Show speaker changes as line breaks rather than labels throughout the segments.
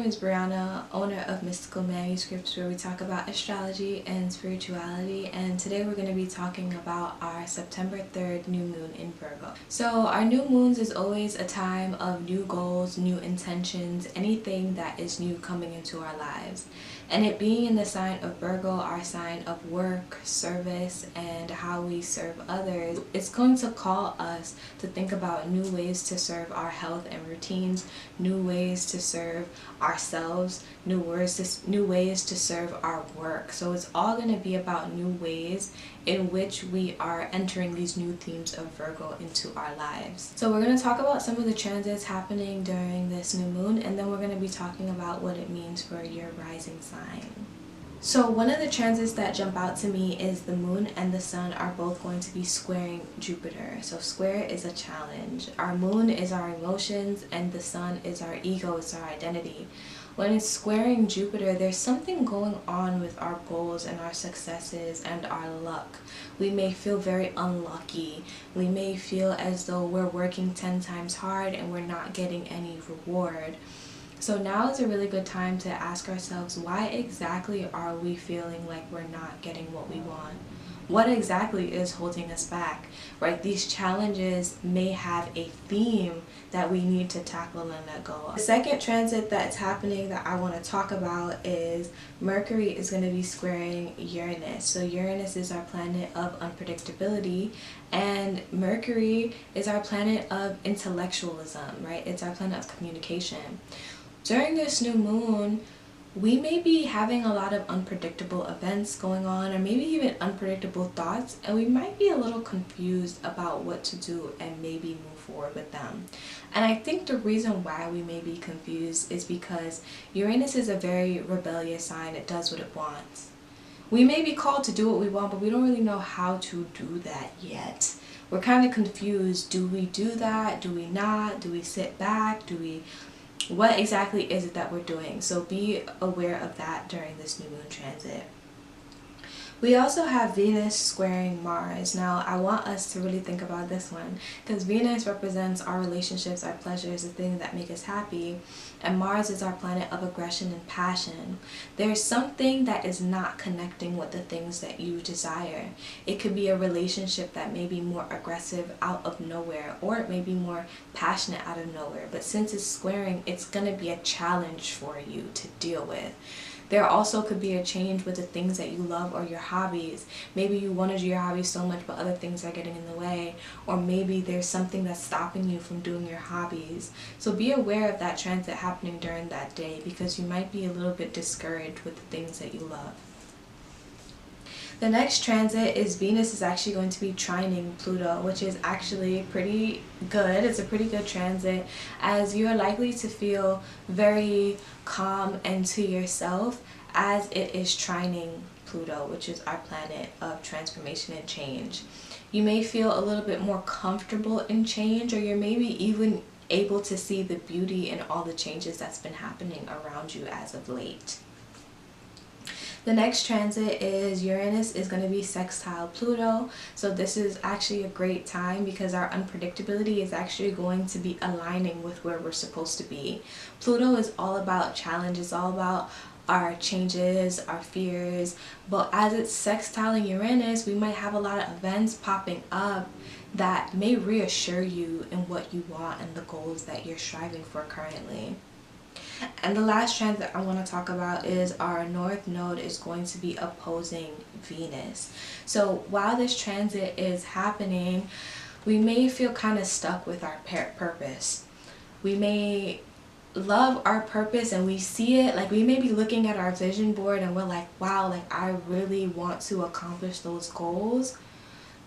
is Brianna, owner of Mystical Manuscripts, where we talk about astrology and spirituality, and today we're going to be talking about our September 3rd new moon in Virgo. So our new moons is always a time of new goals, new intentions, anything that is new coming into our lives. And it being in the sign of Virgo, our sign of work, service, and how we serve others, it's going to call us to think about new ways to serve our health and routines, new ways to serve ourselves, new ways to serve our work. So it's all going to be about new ways in which we are entering these new themes of Virgo into our lives. So we're going to talk about some of the transits happening during this new moon, and then we're going to be talking about what it means for your rising sign. So one of the transits that jump out to me is the moon and the sun are both going to be squaring Jupiter. So square is a challenge. Our moon is our emotions and the sun is our ego, it's our identity. When it's squaring Jupiter, there's something going on with our goals and our successes and our luck. We may feel very unlucky. We may feel as though we're working 10 times hard and we're not getting any reward. So now is a really good time to ask ourselves, why exactly are we feeling like we're not getting what we want? What exactly is holding us back, right? These challenges may have a theme that we need to tackle and let go of. The second transit that's happening that I want to talk about is Mercury is going to be squaring Uranus. So Uranus is our planet of unpredictability, and Mercury is our planet of intellectualism, right? It's our planet of communication. During this new moon, we may be having a lot of unpredictable events going on, or maybe even unpredictable thoughts, and we might be a little confused about what to do and maybe move forward with them. And I think the reason why we may be confused is because Uranus is a very rebellious sign. It does what it wants. We may be called to do what we want, but we don't really know how to do that yet. We're kind of confused. Do we do that? Do we not? Do we sit back? What exactly is it that we're doing? So be aware of that during this new moon transit. We also have Venus squaring Mars. Now, I want us to really think about this one, because Venus represents our relationships, our pleasures, the things that make us happy, and Mars is our planet of aggression and passion. There's something that is not connecting with the things that you desire. It could be a relationship that may be more aggressive out of nowhere, or it may be more passionate out of nowhere, but since it's squaring, it's going to be a challenge for you to deal with. There also could be a change with the things that you love or your hobbies. Maybe you want to do your hobbies so much, but other things are getting in the way. Or maybe there's something that's stopping you from doing your hobbies. So be aware of that transit happening during that day, because you might be a little bit discouraged with the things that you love. The next transit is Venus is actually going to be trining Pluto, which is actually pretty good. It's a pretty good transit, as you are likely to feel very calm and to yourself as it is trining Pluto, which is our planet of transformation and change. You may feel a little bit more comfortable in change, or you're maybe even able to see the beauty in all the changes that's been happening around you as of late. The next transit is Uranus is going to be sextile Pluto. So this is actually a great time because our unpredictability is actually going to be aligning with where we're supposed to be. Pluto is all about challenge. It's all about our changes, our fears. But as it's sextiling Uranus, we might have a lot of events popping up that may reassure you in what you want and the goals that you're striving for currently. And the last transit I want to talk about is our North Node is going to be opposing Venus. So while this transit is happening, we may feel kind of stuck with our purpose. We may love our purpose and we see it, like we may be looking at our vision board and we're like, wow, like I really want to accomplish those goals.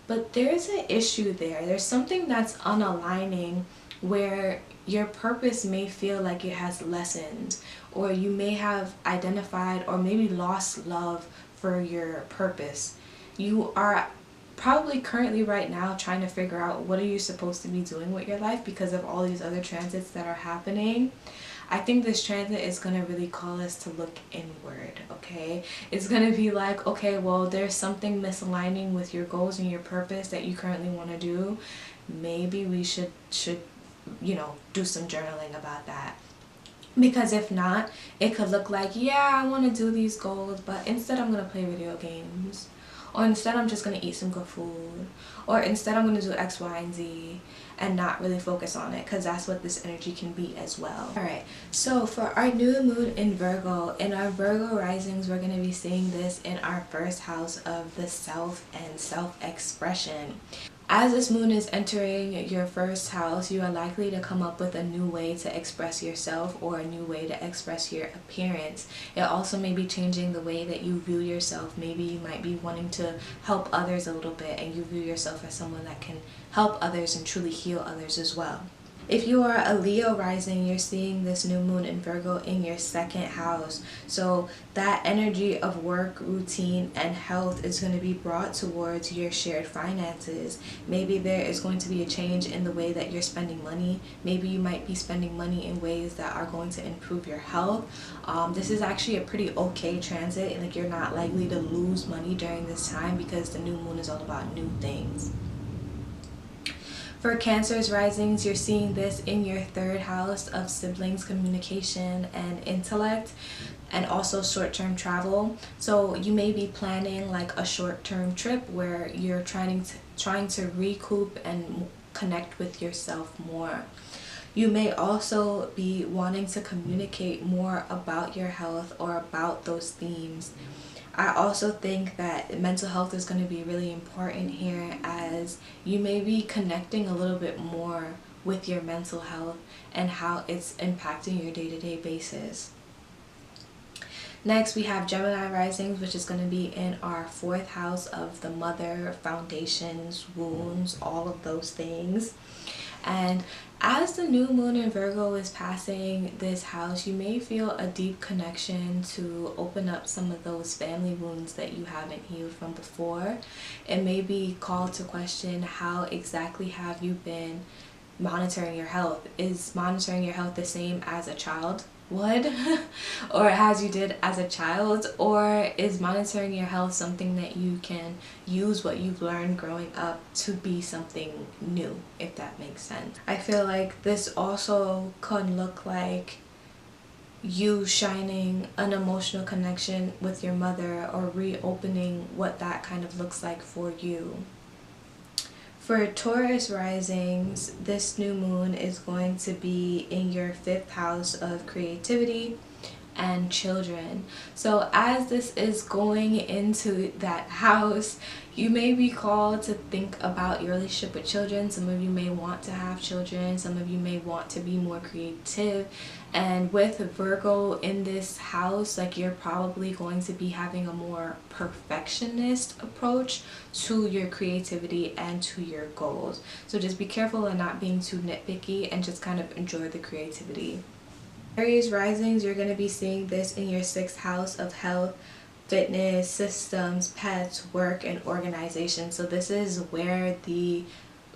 But there's an issue there. There's something that's unaligning where your purpose may feel like it has lessened, or you may have identified or maybe lost love for your purpose. You are probably currently right now trying to figure out what are you supposed to be doing with your life because of all these other transits that are happening. I think this transit is going to really call us to look inward, okay? It's going to be like, okay, well, there's something misaligning with your goals and your purpose that you currently want to do. Maybe we should do some journaling about that. Because if not, it could look like, yeah, I want to do these goals, but instead I'm going to play video games. Or instead I'm just going to eat some good food. Or instead I'm going to do X, Y, and Z and not really focus on it, because that's what this energy can be as well. Alright, so for our new moon in Virgo, in our Virgo risings, we're going to be seeing this in our first house of the self and self-expression. As this moon is entering your first house, you are likely to come up with a new way to express yourself or a new way to express your appearance. It also may be changing the way that you view yourself. Maybe you might be wanting to help others a little bit, and you view yourself as someone that can help others and truly heal others as well. If you are a Leo rising, you're seeing this new moon in Virgo in your second house. So that energy of work, routine, and health is going to be brought towards your shared finances. Maybe there is going to be a change in the way that you're spending money. Maybe you might be spending money in ways that are going to improve your health. This is actually a pretty okay transit. Like, you're not likely to lose money during this time because the new moon is all about new things. For Cancer's risings, you're seeing this in your third house of siblings, communication, and intellect, and also short-term travel. So you may be planning like a short-term trip where you're trying to recoup and connect with yourself more. You may also be wanting to communicate more about your health or about those themes. I also think that mental health is going to be really important here, as you may be connecting a little bit more with your mental health and how it's impacting your day-to-day basis. Next, we have Gemini risings, which is going to be in our fourth house of the mother, foundations, wounds, all of those things. And as the new moon in Virgo is passing this house, you may feel a deep connection to open up some of those family wounds that you haven't healed from before. It may be called to question, how exactly have you been monitoring your health? Is monitoring your health the same as a child would or as you did as a child? Or is monitoring your health something that you can use what you've learned growing up to be something new, if that makes sense? I feel like this also could look like you shining an emotional connection with your mother, or reopening what that kind of looks like for you. For Taurus risings, this new moon is going to be in your fifth house of creativity and children. So as this is going into that house, you may be called to think about your relationship with children. Some of you may want to have children. Some of you may want to be more creative. And with Virgo in this house, like, you're probably going to be having a more perfectionist approach to your creativity and to your goals. So just be careful of not being too nitpicky and just kind of enjoy the creativity. Aries risings, you're going to be seeing this in your sixth house of health, fitness, systems, pets, work, and organization. So this is where the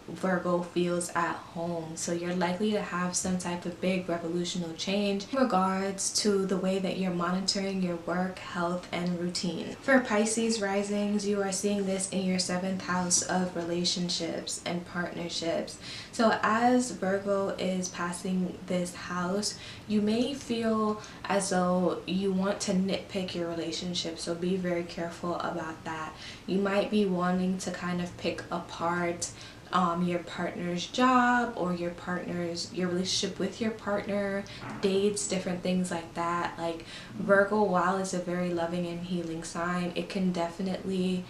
Virgo feels at home. So you're likely to have some type of big revolutionary change in regards to the way that you're monitoring your work, health, and routine. For Pisces risings, you are seeing this in your seventh house of relationships and partnerships. So as Virgo is passing this house, you may feel as though you want to nitpick your relationship, so be very careful about that. You might be wanting to kind of pick apart your partner's job, or your relationship with your partner, dates, different things like that. Like, Virgo, while it's a very loving and healing sign, it can definitely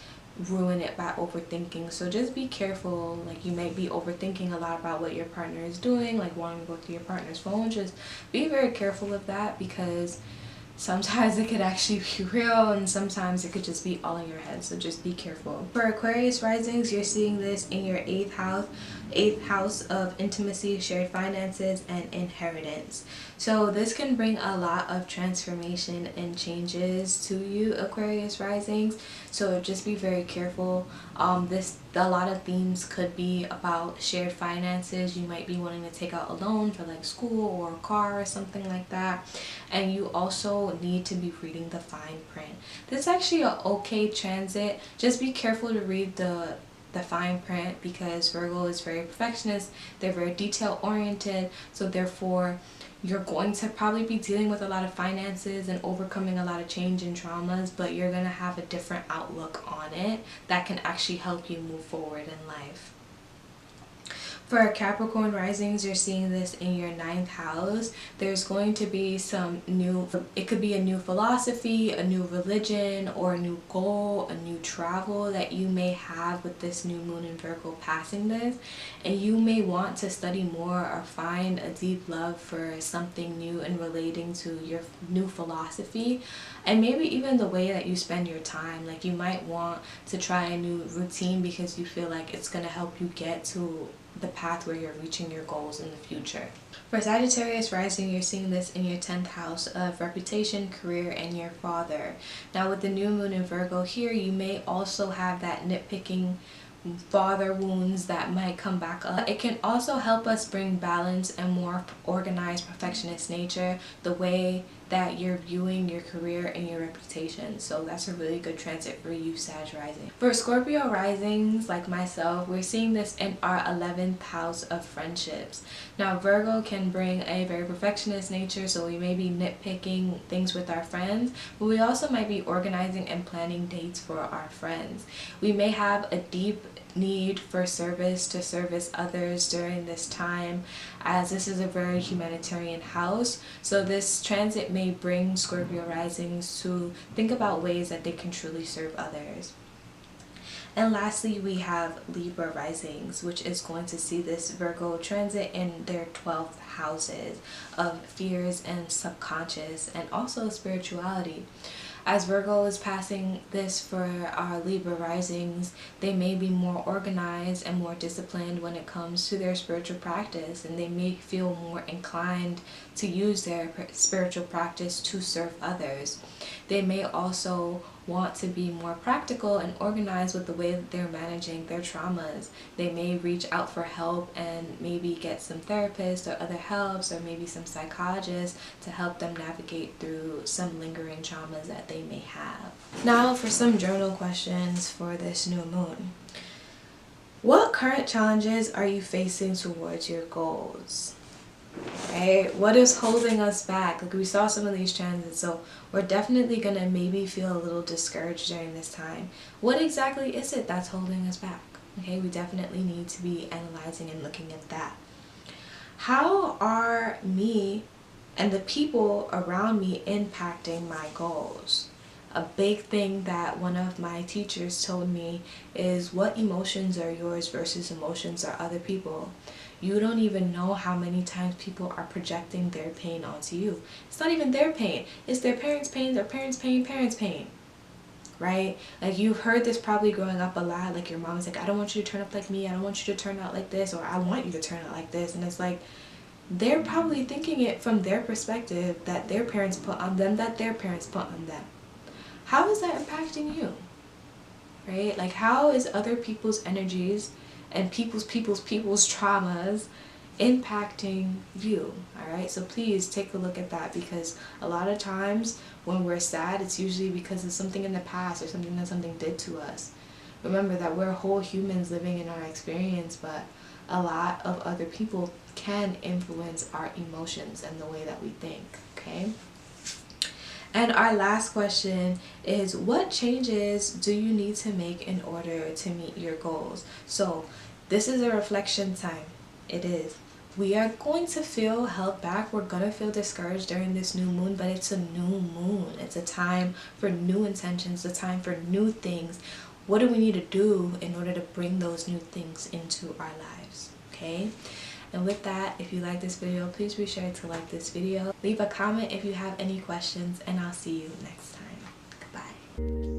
ruin it by overthinking. So just be careful. Like, you might be overthinking a lot about what your partner is doing, like wanting to go through your partner's phone. Just be very careful of that, because sometimes it could actually be real, and sometimes it could just be all in your head. So just be careful. For Aquarius risings, you're seeing this in your eighth house of intimacy, shared finances, and inheritance. So this can bring a lot of transformation and changes to you, Aquarius risings. So just be very careful. A lot of themes could be about shared finances. You might be wanting to take out a loan for like school or a car or something like that. And you also need to be reading the fine print. This is actually an okay transit. Just be careful to read the the fine print, because Virgo is very perfectionist, they're very detail oriented, so therefore you're going to probably be dealing with a lot of finances and overcoming a lot of change and traumas, but you're going to have a different outlook on it that can actually help you move forward in life. For Capricorn Risings, you're seeing this in your 9th house. There's going to be some new, it could be a new philosophy, a new religion, or a new goal, a new travel that you may have with this new moon in Virgo passing this. And you may want to study more or find a deep love for something new and relating to your new philosophy. And maybe even the way that you spend your time. Like you might want to try a new routine because you feel like it's going to help you get to the path where you're reaching your goals in the future. For Sagittarius Rising, you're seeing this in your 10th house of reputation, career, and your father. Now with the new moon in Virgo here, you may also have that nitpicking father wounds that might come back up. It can also help us bring balance and more organized perfectionist nature, the way that you're viewing your career and your reputation. So that's a really good transit for you, Sag Rising. For Scorpio Risings like myself, we're seeing this in our 11th house of friendships. Now Virgo can bring a very perfectionist nature, so we may be nitpicking things with our friends, but we also might be organizing and planning dates for our friends. We may have a deep need for service to service others during this time, as this is a very humanitarian house. So this transit may bring Scorpio Risings to think about ways that they can truly serve others. And lastly, we have Libra Risings, which is going to see this Virgo transit in their 12th houses of fears and subconscious and also spirituality. As Virgo is passing this for our Libra Risings, they may be more organized and more disciplined when it comes to their spiritual practice, and they may feel more inclined to use their spiritual practice to serve others. They may also want to be more practical and organized with the way that they're managing their traumas. They may reach out for help and maybe get some therapists or other helps, or maybe some psychologists to help them navigate through some lingering traumas that they may have. Now for some journal questions for this new moon. What current challenges are you facing towards your goals? Right? What is holding us back? Like we saw some of these transits, so we're definitely gonna maybe feel a little discouraged during this time. What exactly is it that's holding us back? Okay, we definitely need to be analyzing and looking at that. How are me and the people around me impacting my goals? A big thing that one of my teachers told me is, what emotions are yours versus emotions are other people. You don't even know how many times people are projecting their pain onto you. It's not even their pain. It's their parents' pain, their parents' pain, parents' pain. Right? Like you've heard this probably growing up a lot. Like your mom's like, I don't want you to turn up like me. I don't want you to turn out like this. Or I want you to turn out like this. And it's like, they're probably thinking it from their perspective that their parents put on them, that their parents put on them. How is that impacting you? Right? Like how is other people's energies and people's traumas impacting you? Alright, so please take a look at that, because a lot of times when we're sad, it's usually because of something in the past or something that something did to us. Remember that we're whole humans living in our experience, but a lot of other people can influence our emotions and the way that we think. Okay? And our last question is, what changes do you need to make in order to meet your goals? So this is a reflection time. It is. We are going to feel held back. We're going to feel discouraged during this new moon, but it's a new moon. It's a time for new intentions, a time for new things. What do we need to do in order to bring those new things into our lives? Okay? And with that, if you like this video, please be sure to like this video. Leave a comment if you have any questions, and I'll see you next time. Goodbye.